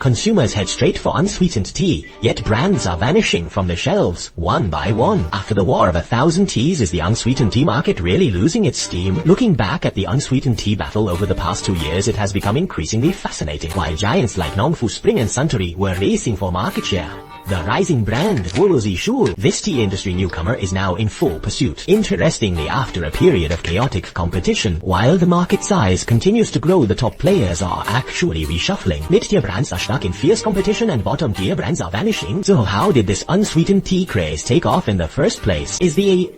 Consumers head straight for unsweetened tea, yet brands are vanishing from the shelves, one by one. After the war of 1,000 teas, is the unsweetened tea market really losing its steam? Looking back at the unsweetened tea battle over the past 2 years, it has become increasingly fascinating. While giants like Nongfu Spring and Suntory were racing for market share, the rising brand, Guozi Shul, this tea industry newcomer, is now in full pursuit. Interestingly, after a period of chaotic competition, while the market size continues to grow, the top players are actually reshuffling. Mid-tier brands are stuck in fierce competition and bottom-tier brands are vanishing. So how did this unsweetened tea craze take off in the first place? Is the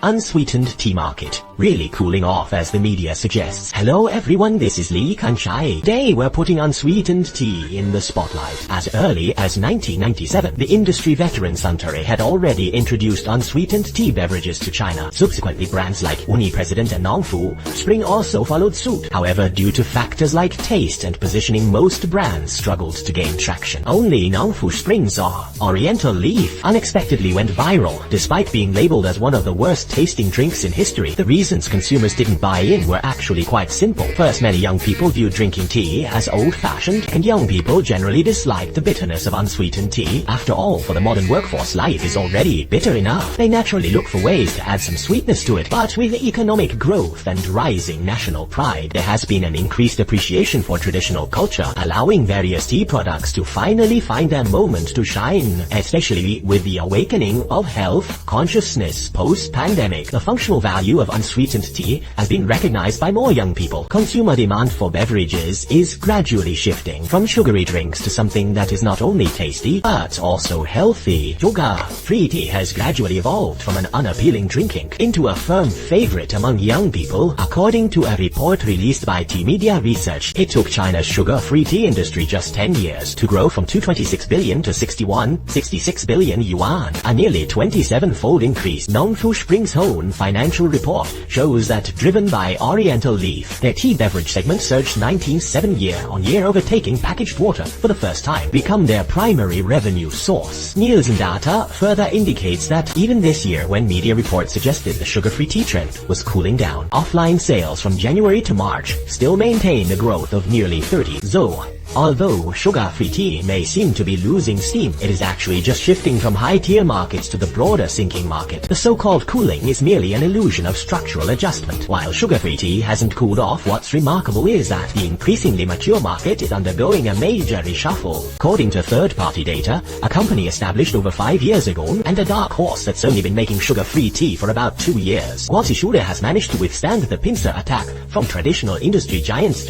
unsweetened tea market really cooling off as the media suggests? Hello everyone, this is Kanchai. Today we're putting unsweetened tea in the spotlight. As early as 1997, the industry veteran Suntory had already introduced unsweetened tea beverages to China. Subsequently, brands like Uni President and Nongfu Spring also followed suit. However, due to factors like taste and positioning, most brands struggled to gain traction. Only Nongfu Spring's Oriental Leaf unexpectedly went viral, despite being labeled as one of the worst tasting drinks in history. The reasons consumers didn't buy in were actually quite simple. First, many young people viewed drinking tea as old-fashioned, and young people generally disliked the bitterness of unsweetened tea. After all, for the modern workforce, life is already bitter enough. They naturally look for ways to add some sweetness to it. But with economic growth and rising national pride, there has been an increased appreciation for traditional culture, allowing various tea products to finally find their moment to shine. Especially with the awakening of health consciousness post-pandemic, the functional value of unsweetened tea has been recognized by more young people. Consumer demand for beverages is gradually shifting from sugary drinks to something that is not only tasty, but also healthy. Sugar-free tea has gradually evolved from an unappealing drinking into a firm favorite among young people. According to a report released by Tea Media Research, it took China's sugar-free tea industry just 10 years to grow from 226 billion to 66 billion yuan, a nearly 27-fold increase. Nongfu Spring's own financial report shows that, driven by Oriental Leaf, their tea beverage segment surged 19.7% year-on-year, overtaking packaged water for the first time, become their primary revenue source. Nielsen data further indicates that even this year, when media reports suggested the sugar-free tea trend was cooling down, offline sales from January to March still maintained a growth of nearly 30%. Although sugar-free tea may seem to be losing steam, it is actually just shifting from high-tier markets to the broader sinking market. The so-called cooling is merely an illusion of structural adjustment. While sugar-free tea hasn't cooled off, what's remarkable is that the increasingly mature market is undergoing a major reshuffle. According to third-party data, a company established over 5 years ago and a dark horse that's only been making sugar-free tea for about 2 years, Guozi Shul has managed to withstand the pincer attack from traditional industry giants,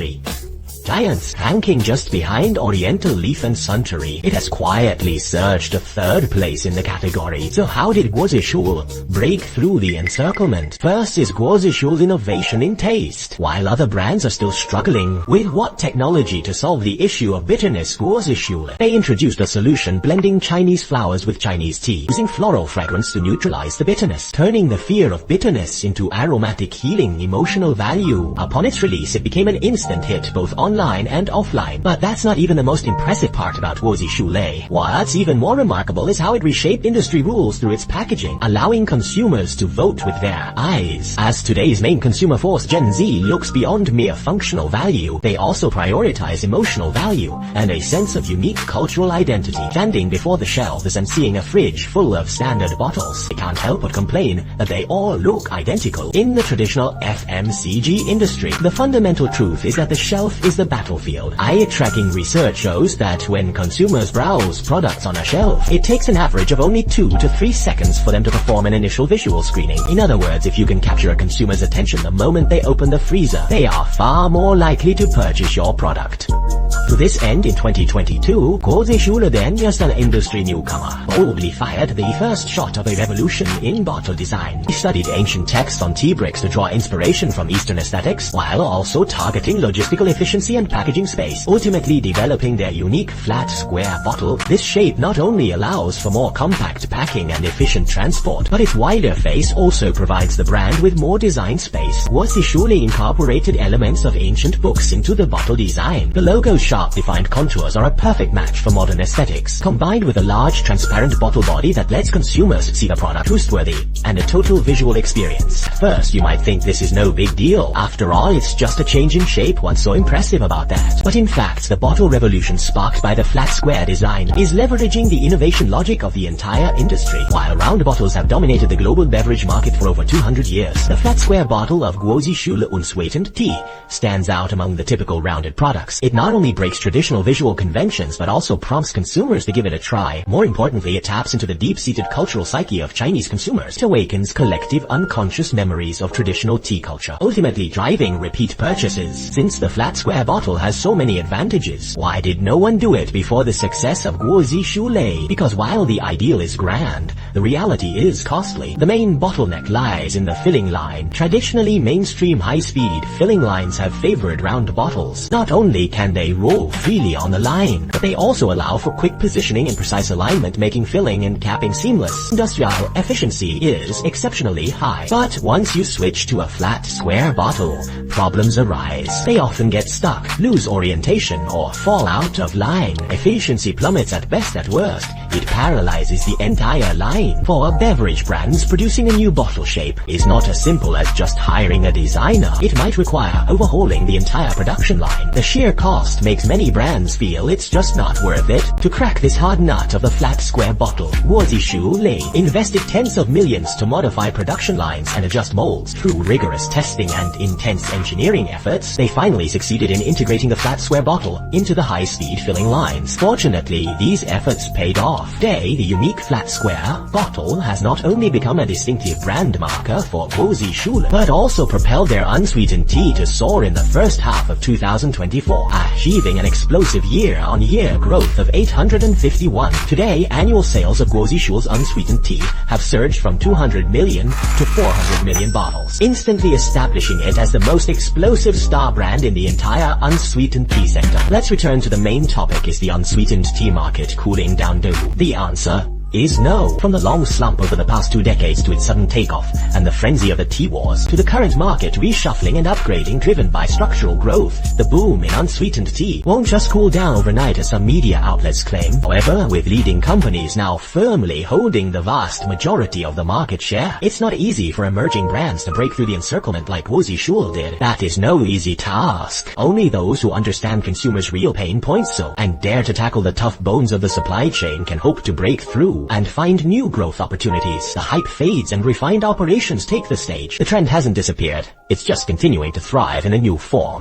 ranking just behind Oriental Leaf and Suntory. It has quietly surged to 3rd place in the category. So how did Guozi Shul break through the encirclement? First is Guozi Shul's innovation in taste. While other brands are still struggling with what technology to solve the issue of bitterness, Guozi Shul, they introduced a solution blending Chinese flowers with Chinese tea, using floral fragrance to neutralize the bitterness, turning the fear of bitterness into aromatic healing emotional value. Upon its release, it became an instant hit both online and offline. But that's not even the most impressive part about Guozi Shul. What's even more remarkable is how it reshaped industry rules through its packaging, allowing consumers to vote with their eyes. As today's main consumer force, Gen Z, looks beyond mere functional value, they also prioritize emotional value and a sense of unique cultural identity. Standing before the shelves and seeing a fridge full of standard bottles, they can't help but complain that they all look identical. In the traditional FMCG industry, the fundamental truth is that the shelf is the battlefield. Eye-tracking research shows that when consumers browse products on a shelf, it takes an average of only 2 to 3 seconds for them to perform an initial visual screening. In other words, if you can capture a consumer's attention the moment they open the freezer, they are far more likely to purchase your product. To this end, in 2022, Guozi Shul, then just an industry newcomer, boldly fired the first shot of a revolution in bottle design. He studied ancient texts on tea bricks to draw inspiration from Eastern aesthetics, while also targeting logistical efficiency and packaging space, ultimately developing their unique flat square bottle. This shape not only allows for more compact packing and efficient transport, but its wider face also provides the brand with more design space. Guozi Shul incorporated elements of ancient books into the bottle design. The logo's sharp sharp-defined contours are a perfect match for modern aesthetics, combined with a large transparent bottle body that lets consumers see the product trustworthy and a total visual experience. At first, you might think this is no big deal. After all, it's just a change in shape. What's so impressive about that? But in fact, the bottle revolution sparked by the flat square design is leveraging the innovation logic of the entire industry. While round bottles have dominated the global beverage market for over 200 years, the flat square bottle of Guozi Schule unsweetened tea stands out among the typical rounded products. It not only breaks traditional visual conventions, but also prompts consumers to give it a try. More importantly, it taps into the deep-seated cultural psyche of Chinese consumers. It awakens collective unconscious memories of traditional tea culture, ultimately driving repeat purchases. Since the flat square bottle has so many advantages, why did no one do it before the success of Guozi Schule? Because while the ideal is grand, the reality is costly. The main bottleneck lies in the filling line. Traditionally, mainstream high-speed filling lines have favored round bottles. Not only can they roll freely on the line, but they also allow for quick positioning and precise alignment, making filling and capping seamless. Industrial efficiency is exceptionally high. But once you switch to a flat square bottle, problems arise. They often get stuck, lose orientation, or fall out of line. Efficiency plummets at best. At worst, it paralyzes the entire line. For beverage brands, producing a new bottle shape is not as simple as just hiring a designer. It might require overhauling the entire production line. The sheer cost makes many brands feel it's just not worth it. To crack this hard nut of the flat square bottle, Guozi Schule invested tens of millions to modify production lines and adjust molds. Through rigorous testing and intense engineering efforts, they finally succeeded in integrating the flat square bottle into the high-speed filling lines. Fortunately, these efforts paid off. Today, the unique flat square bottle has not only become a distinctive brand marker for Guozi Schule, but also propelled their unsweetened tea to soar in the first half of 2024, achieving an explosive year-on-year growth of 851. Today, annual sales of Guozi Schule's unsweetened tea have surged from 200 million to 400 million bottles, instantly establishing it as the most explosive star brand in the entire unsweetened tea sector. Let's return to the main topic. Is the unsweetened tea market cooling down? The answer is no. From the long slump over the past 2 decades to its sudden takeoff and the frenzy of the tea wars, to the current market reshuffling and upgrading driven by structural growth, the boom in unsweetened tea won't just cool down overnight as some media outlets claim. However, with leading companies now firmly holding the vast majority of the market share, it's not easy for emerging brands to break through the encirclement like Guozi Schule did. That is no easy task. Only those who understand consumers' real pain points and dare to tackle the tough bones of the supply chain can hope to break through and find new growth opportunities. The hype fades and refined operations take the stage. The trend hasn't disappeared. It's just continuing to thrive in a new form.